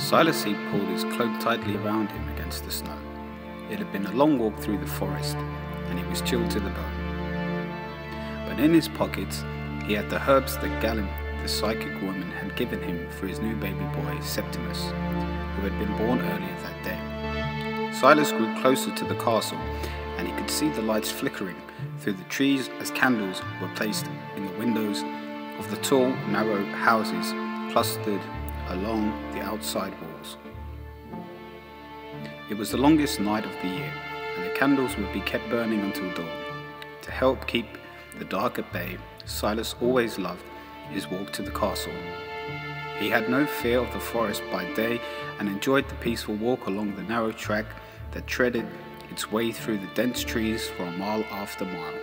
Silas pulled his cloak tightly around him against the snow. It had been a long walk through the forest, and he was chilled to the bone. But in his pockets, he had the herbs that Galen, the psychic woman, had given him for his new baby boy, Septimus, who had been born earlier that day. Silas grew closer to the castle, and he could see the lights flickering through the trees as candles were placed in the windows of the tall, narrow houses clustered along the outside walls. It was the longest night of the year, and the candles would be kept burning until dawn. To help keep the dark at bay, Silas always loved his walk to the castle. He had no fear of the forest by day and enjoyed the peaceful walk along the narrow track that threaded its way through the dense trees for a mile after mile.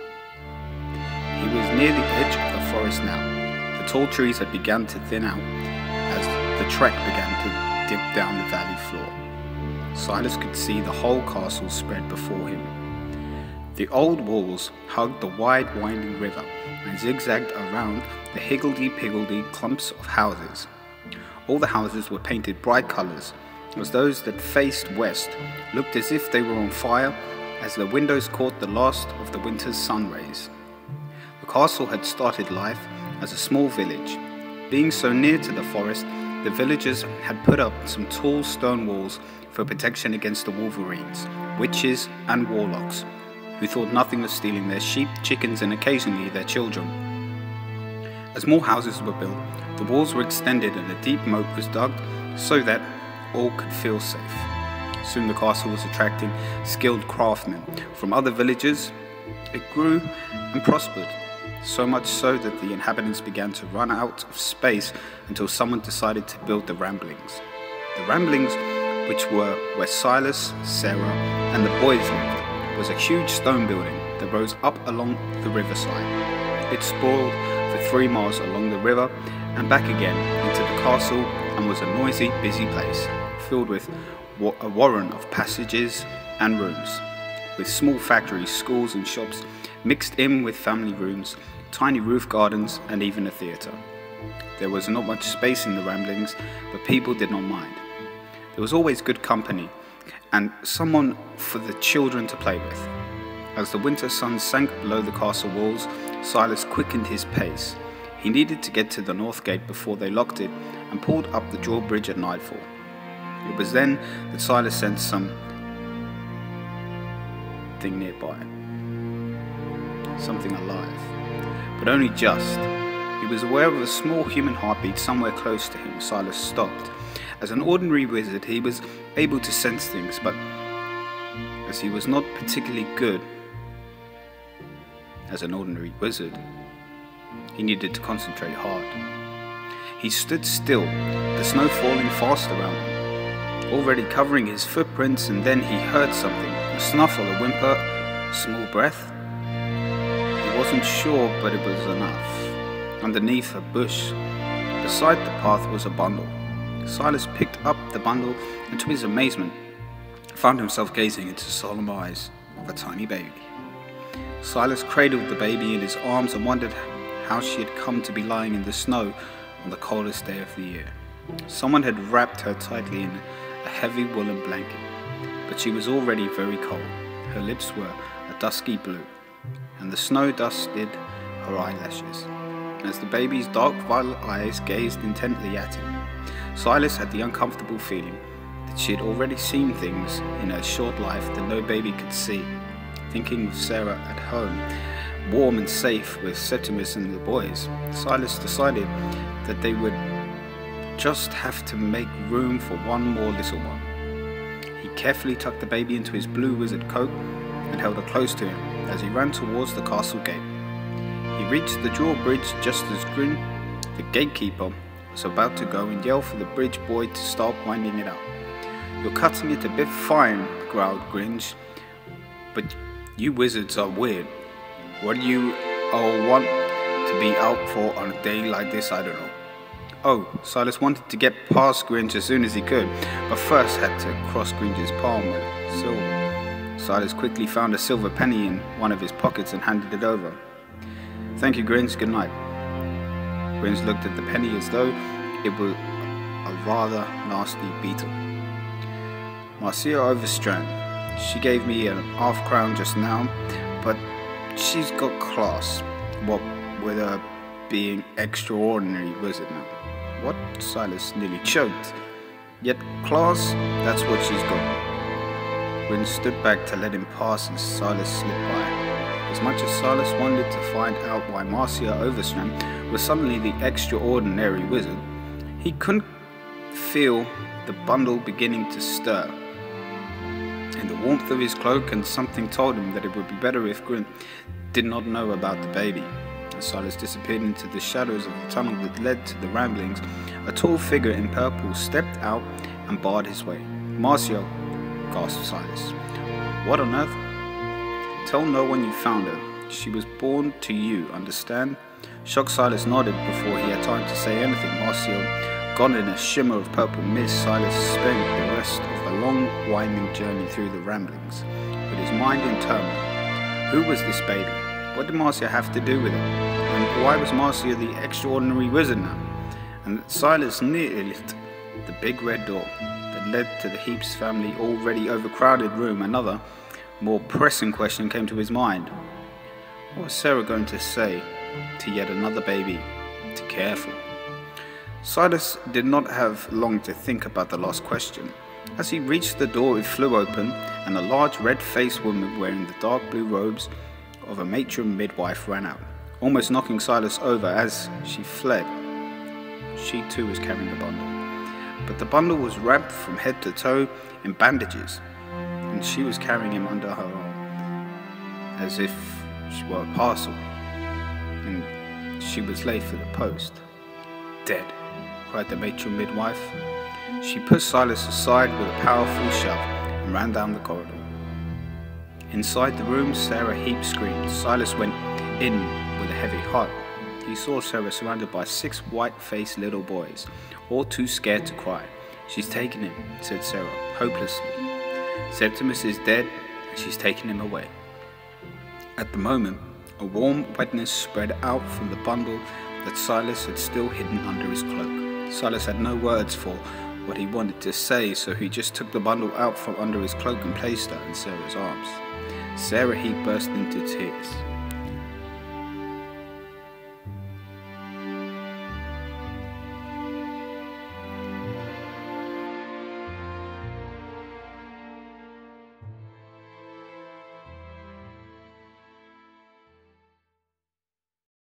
He was near the edge of the forest now. The tall trees had begun to thin out as the track began to dip down the valley floor. Silas could see the whole castle spread before him. The old walls hugged the wide winding river and zigzagged around the higgledy-piggledy clumps of houses. All the houses were painted bright colours, as those that faced west looked as if they were on fire as their windows caught the last of the winter's sun rays. The castle had started life as a small village. Being so near to the forest, the villagers had put up some tall stone walls for protection against the wolverines, witches and warlocks, who thought nothing of stealing their sheep, chickens and occasionally their children. As more houses were built, the walls were extended and a deep moat was dug so that all could feel safe. Soon the castle was attracting skilled craftsmen from other villages. It grew and prospered, so much so that the inhabitants began to run out of space until someone decided to build the Ramblings. The Ramblings, which were where Silas, Sarah and the boys lived, was a huge stone building that rose up along the riverside. It sprawled for 3 miles along the river and back again into the castle and was a noisy, busy place, filled with a warren of passages and rooms, with small factories, schools and shops mixed in with family rooms, tiny roof gardens and even a theatre. There was not much space in the Ramblings, but people did not mind. There was always good company and someone for the children to play with. As the winter sun sank below the castle walls, Silas quickened his pace. He needed to get to the north gate before they locked it and pulled up the drawbridge at nightfall. It was then that Silas sensed something nearby. Something alive, but only just. He was aware of a small human heartbeat somewhere close to him. Silas stopped. As an ordinary wizard, he was able to sense things, but as he was not particularly good as an ordinary wizard, he needed to concentrate hard. He stood still, the snow falling fast around him, already covering his footprints, and then he heard something, a snuffle, a whimper, a small breath. He wasn't sure, but it was enough. Underneath a bush, beside the path, was a bundle. Silas picked up the bundle and, to his amazement, found himself gazing into the solemn eyes of a tiny baby. Silas cradled the baby in his arms and wondered how she had come to be lying in the snow on the coldest day of the year. Someone had wrapped her tightly in a heavy woolen blanket, but she was already very cold. Her lips were a dusky blue, and the snow dusted her eyelashes. As the baby's dark violet eyes gazed intently at him, Silas had the uncomfortable feeling that she had already seen things in her short life that no baby could see. Thinking of Sarah at home, warm and safe with Septimus and the boys, Silas decided that they would just have to make room for one more little one. He carefully tucked the baby into his blue wizard coat and held her close to him as he ran towards the castle gate. He reached the drawbridge just as Grin, the gatekeeper, was about to go and yell for the bridge boy to start winding it up. "You're cutting it a bit fine," growled Grinch, "but you wizards are weird. What do you all want to be out for on a day like this? I don't know." Oh, Silas wanted to get past Grinch as soon as he could, but first had to cross Grinch's palm with silver. Silas quickly found a silver penny in one of his pockets and handed it over. "Thank you, Grinch. Good night." Grinch looked at the penny as though it were a rather nasty beetle. Marcia Overstrand. She gave me a half-crown just now, but she's got class. What with her being extraordinary wizard now. What? Silas nearly choked. Yet class, that's what she's got. Gwyn stood back to let him pass and Silas slipped by. As much as Silas wanted to find out why Marcia Overstrand was suddenly the extraordinary wizard, he couldn't feel the bundle beginning to stir. In the warmth of his cloak, and something told him that it would be better if Gwyn did not know about the baby. As Silas disappeared into the shadows of the tunnel that led to the ramblings, a tall figure in purple stepped out and barred his way. "Marcia," gasped Silas. "What on earth?" "Tell no one you found her. She was born to you, understand?" Shocked Silas nodded before he had time to say anything. Marcia gone in a shimmer of purple mist, Silas spent the rest of the long, winding journey through the ramblings, with his mind in turmoil. Who was this baby? What did Marcia have to do with it? And why was Marcia the extraordinary wizard now? And Silas nearly lit the big red door that led to the Heaps family already overcrowded room. Another, more pressing question came to his mind. What was Sarah going to say to yet another baby to care for? Silas did not have long to think about the last question. As he reached the door, it flew open, and a large red-faced woman wearing the dark blue robes of a matron midwife ran out, almost knocking Silas over as she fled. She too was carrying a bundle, but the bundle was wrapped from head to toe in bandages, and she was carrying him under her arm, as if she were a parcel, and she was late for the post. "Dead," cried the matron midwife. She pushed Silas aside with a powerful shove and ran down the corridor. Inside the room, Sarah Heap screamed. Silas went in with a heavy heart. He saw Sarah surrounded by 6 white-faced little boys, all too scared to cry. "She's taken him," said Sarah, hopelessly. "Septimus is dead, and she's taken him away." At the moment, a warm wetness spread out from the bundle that Silas had still hidden under his cloak. Silas had no words for what he wanted to say, so he just took the bundle out from under his cloak and placed her in Sarah's arms. Sarah Heap burst into tears.